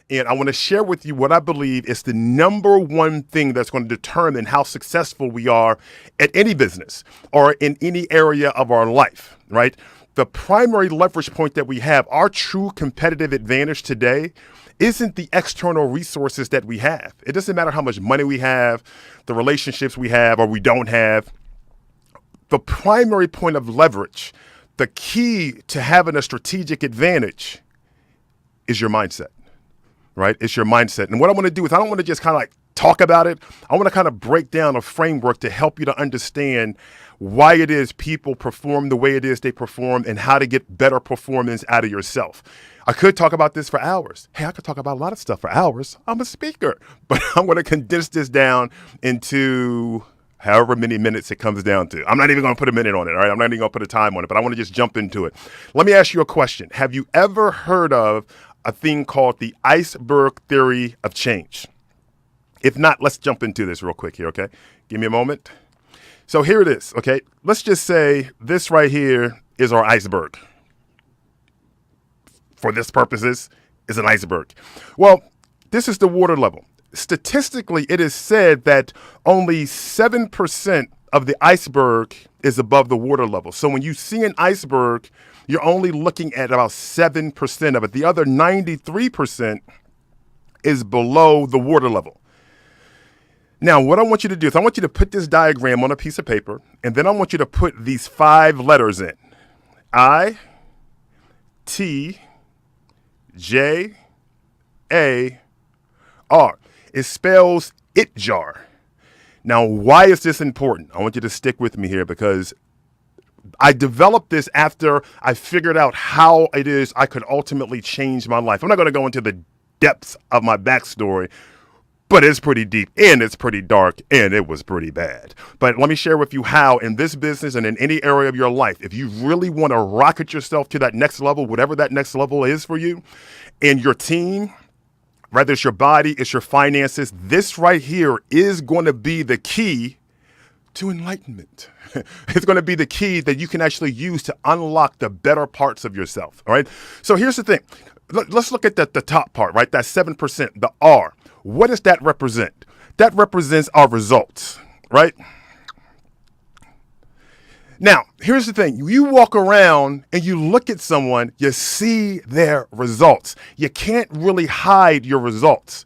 And I want to share with you what I believe is the number one thing that's going to determine how successful we are at any business or in any area of our life, right? The primary leverage point that we have, our true competitive advantage today, isn't the external resources that we have. It doesn't matter how much money we have, the relationships we have or we don't have. The primary point of leverage, the key to having a strategic advantage is your mindset, right? It's your mindset. And what I want to do is I don't want to just kind of like talk about it. I want to kind of break down a framework to help you to understand why it is people perform the way it is they perform and how to get better performance out of yourself. I could talk about this for hours. Hey, I could talk about a lot of stuff for hours. I'm a speaker, but I'm going to condense this down into however many minutes it comes down to. I'm not even going to put a minute on it, all right? I'm not even going to put a time on it, but I want to just jump into it. Let me ask you a question. Have you ever heard of a thing called the iceberg theory of change? If not, let's jump into this real quick here, okay? Give me a moment. So here it is, okay? Let's just say this right here is our iceberg. For this purposes, is an iceberg. Well, this is the water level. Statistically, it is said that only 7% of the iceberg is above the water level. So when you see an iceberg, you're only looking at about 7% of it. The other 93% is below the water level. Now, what I want you to do is I want you to put this diagram on a piece of paper, and then I want you to put these 5 letters in. I, T, J, A, R. It spells it jar. Now, why is this important? I want you to stick with me here because I developed this after I figured out how it is I could ultimately change my life. I'm not going to go into the depths of my backstory, but it's pretty deep and it's pretty dark and it was pretty bad. But let me share with you how in this business and in any area of your life, if you really want to rocket yourself to that next level, whatever that next level is for you and your team, whether it's your body, it's your finances, this right here is going to be the key to enlightenment. It's going to be the key that you can actually use to unlock the better parts of yourself. All right. So here's the thing. Let's look at the top part, right? That 7%, the R. What does that represent? That represents our results, right? Now, here's the thing. You walk around and you look at someone, you see their results. You can't really hide your results.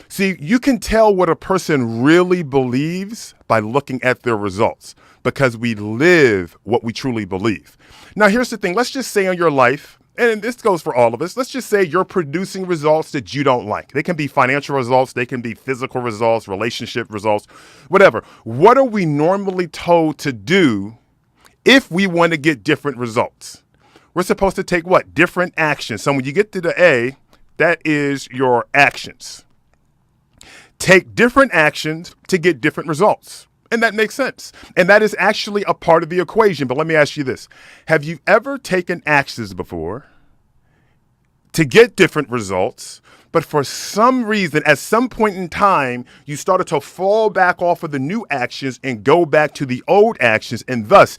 See, you can tell what a person really believes by looking at their results because we live what we truly believe. Now, here's the thing. Let's just say in your life, and this goes for all of us, let's just say you're producing results that you don't like. They can be financial results. They can be physical results, relationship results, whatever. What are we normally told to do if we want to get different results? We're supposed to take what? Different actions. So when you get to the A, that is your actions. Take different actions to get different results. And that makes sense. And that is actually a part of the equation. But let me ask you this. Have you ever taken actions before to get different results, but for some reason, at some point in time, you started to fall back off of the new actions and go back to the old actions? And thus,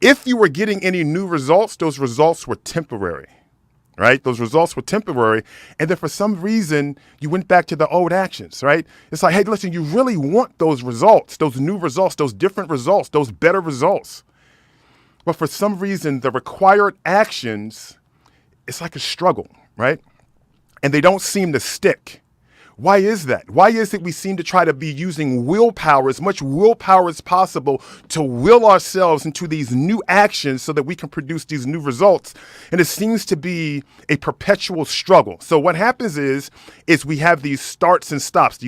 if you were getting any new results, those results were temporary, right? Those results were temporary. And then for some reason, you went back to the old actions, right? It's like, hey, listen, you really want those results, those new results, those different results, those better results. But for some reason, the required actions, it's like a struggle, right? And they don't seem to stick. Why is that? Why is it we seem to try to be using willpower, as much willpower as possible, to will ourselves into these new actions so that we can produce these new results? And it seems to be a perpetual struggle. So what happens is we have these starts and stops,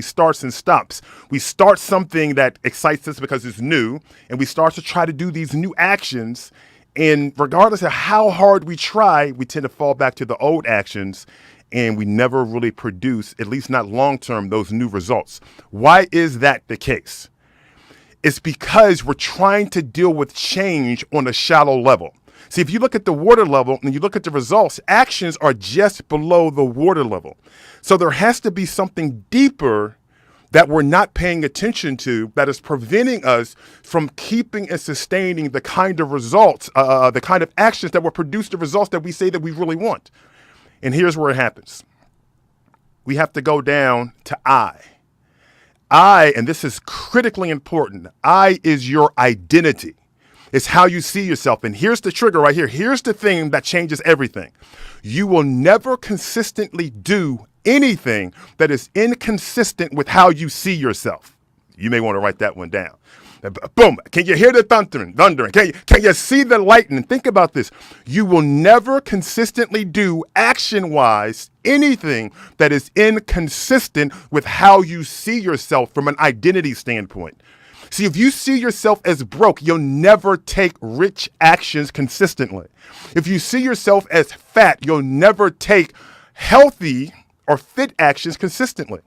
We start something that excites us because it's new, and we start to try to do these new actions. And regardless of how hard we try, we tend to fall back to the old actions. And we never really produce, at least not long-term, those new results. Why is that the case? It's because we're trying to deal with change on a shallow level. See, if you look at the water level and you look at the results, actions are just below the water level. So there has to be something deeper that we're not paying attention to that is preventing us from keeping and sustaining the kind of results, the kind of actions that will produce the results that we say that we really want. And here's where it happens. we have to go down to I. I, and this is critically important, I is your identity. It's how you see yourself. And here's the trigger right here. Here's the thing that changes everything. You will never consistently do anything that is inconsistent with how you see yourself. You may want to write that one down. Boom. Can you hear the thundering? Can you see the lightning? Think about this. You will never consistently do action-wise anything that is inconsistent with how you see yourself from an identity standpoint. See, if you see yourself as broke, you'll never take rich actions consistently. If you see yourself as fat, you'll never take healthy or fit actions consistently.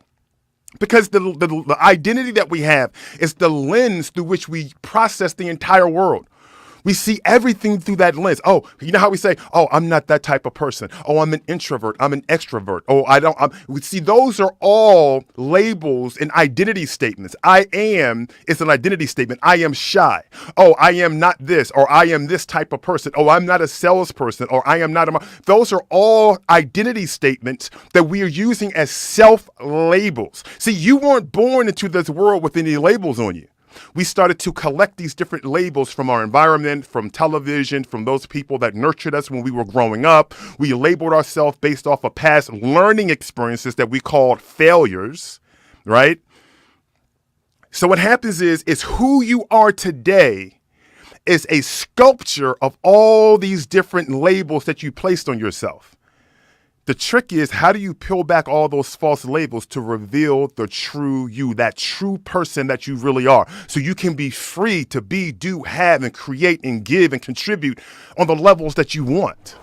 Because the identity that we have is the lens through which we process the entire world. We see everything through that lens. Oh, you know how we say, oh, I'm not that type of person. Oh, I'm an introvert. I'm an extrovert. Oh, we see those are all labels and identity statements. I am is an identity statement. I am shy. Oh, I am not this, or I am this type of person. Oh, I'm not a salesperson, or I am not those are all identity statements that we are using as self-labels. See, you weren't born into this world with any labels on you. We started to collect these different labels from our environment, from television, from those people that nurtured us when we were growing up. We labeled ourselves based off of past learning experiences that we called failures, right? So what happens is who you are today is a sculpture of all these different labels that you placed on yourself. The trick is, how do you peel back all those false labels to reveal the true you, that true person that you really are, so you can be free to be, do, have, and create, and give, and contribute on the levels that you want?